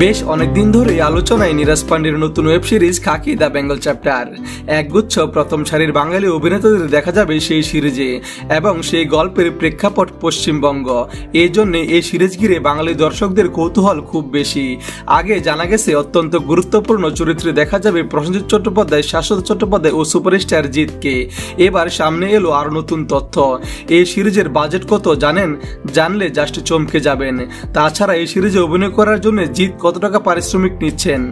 বেশ অনেকদিন ধরে আলোচনায় নীরাজ পান্ডের নতুন web series Khakee the Bengal chapter. একগুচ্ছ প্রথম সারির বাঙালি অভিনেতাদের দেখা যাবে সেই সিরিজে এবং সেই গল্পের প্রেক্ষাপট পশ্চিমবঙ্গ। এই জন্য এই সিরিজ ঘিরে বাঙালি দর্শকদের কৌতূহল খুব বেশি। আগে জানা গেছে অত্যন্ত গুরুত্বপূর্ণ চরিত্রে দেখা যাবে প্রসেনজিৎ চট্টোপাধ্যায়, শাশ্বত চট্টোপাধ্যায় ও সুপারস্টার জিৎকে। এবার সামনে এলো আরো নতুন তথ্য। এই সিরিজের বাজেট কত জানেন? জানলে জাস্ট চমকে যাবেন। তাছাড়া এই সিরিজে অভিনয় করার জন্য জিৎ কত টাকা পারিশ্রমিক নিচ্ছেন।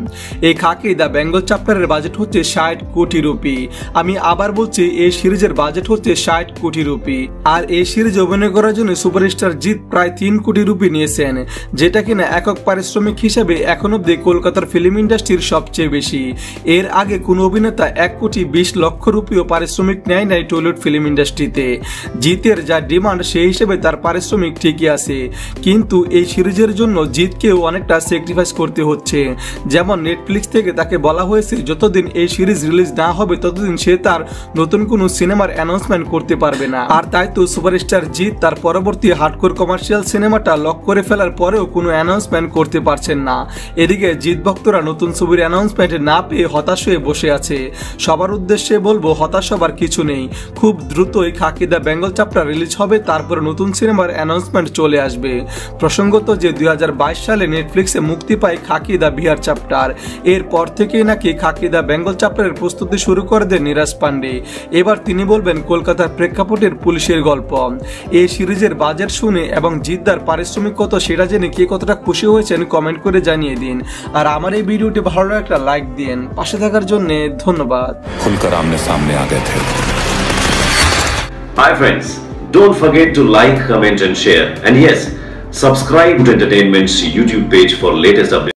এই খাকি দ্য বেঙ্গল চ্যাপ্টারের বাজেট হচ্ছে 60 কোটি রুপি। আমি আবার বলছি, এই সিরিজের বাজেট হচ্ছে 60 কোটি রুপি। আর এই সিরিজে অভিনয় করার জন্য সুপারস্টার জিৎ প্রায় 3 কোটি রুপি নিয়েছেন, যেটা কিনা একক পারিশ্রমিক হিসেবে এখন অব্দি কলকাতার ফিল্ম ইন্ডাস্ট্রির সবচেয়ে বেশি। এর আগে কোন অভিনেতা 1,20,00,000 রুপিও পারিশ্রমিক নেয় নাই টলিউড ফিল্ম ইন্ডাস্ট্রিতে। জিতের যা ডিমান্ড সেই হিসেবে তার পারিশ্রমিক ঠিকই আছে, কিন্তু এই সিরিজের জন্য জিতকেও অনেকটা স্যাক্রিফাইস করতে হচ্ছে। যেমন নেটফ্লিক্স থেকে তাকে বলা হয়েছে যতদিন এই সিরিজ রিলিজ না হবে ততদিন সে তার নতুন কোনো সিনেমার অ্যানাউন্সমেন্ট করতে পারবে না। আর তাই তো সুপারস্টার জিৎ তার পরবর্তী হার্ডকোর কমার্শিয়াল সিনেমাটা লক করে ফেলার পরেও কোনো অ্যানাউন্সমেন্ট করতে পারছেন না। এদিকে জিৎ ভক্তরা নতুন ছবির অ্যানাউন্সমেন্ট না পেয়ে হতাশ হয়ে বসে আছে। সবার উদ্দেশ্যে বলবো, হতাশ হবার কিছু নেই। খুব দ্রুতই খাকি দ্য বেঙ্গল চ্যাপ্টার রিলিজ হবে, তারপরে নতুন সিনেমার অ্যানাউন্সমেন্ট চলে আসবে। প্রসঙ্গত যে 2022 সালে নেটফ্লিক্সে মুক্তি পায় খাকি দ্য বিহার চ্যাপ্টার, এরপর থেকেই নাকি খাকি দ্য বেঙ্গল চ্যাপ্টারের প্রস্তুতি শুরু করে দেন নীরাজ পান্ডে। এবার তিনি বলবেন কলকাতার প্রেক্ষাপটের পুলিশের গল্প। এই সিরিজের বাজেট শুনে এবং জিদ্দার পারিশ্রমিক কত সেটা জেনে কে কতটা খুশি হয়েছেন কমেন্ট করে জানিয়ে দিন। আর আমার এই ভিডিওটি ভালো লাগলে একটা লাইক দিন। পাশে থাকার জন্য ধন্যবাদ। खुलकर आमने सामने आ गए थे। Hi friends, don't forget to like, comment and share, and yes, subscribe to Entertainment's YouTube page for latest updates.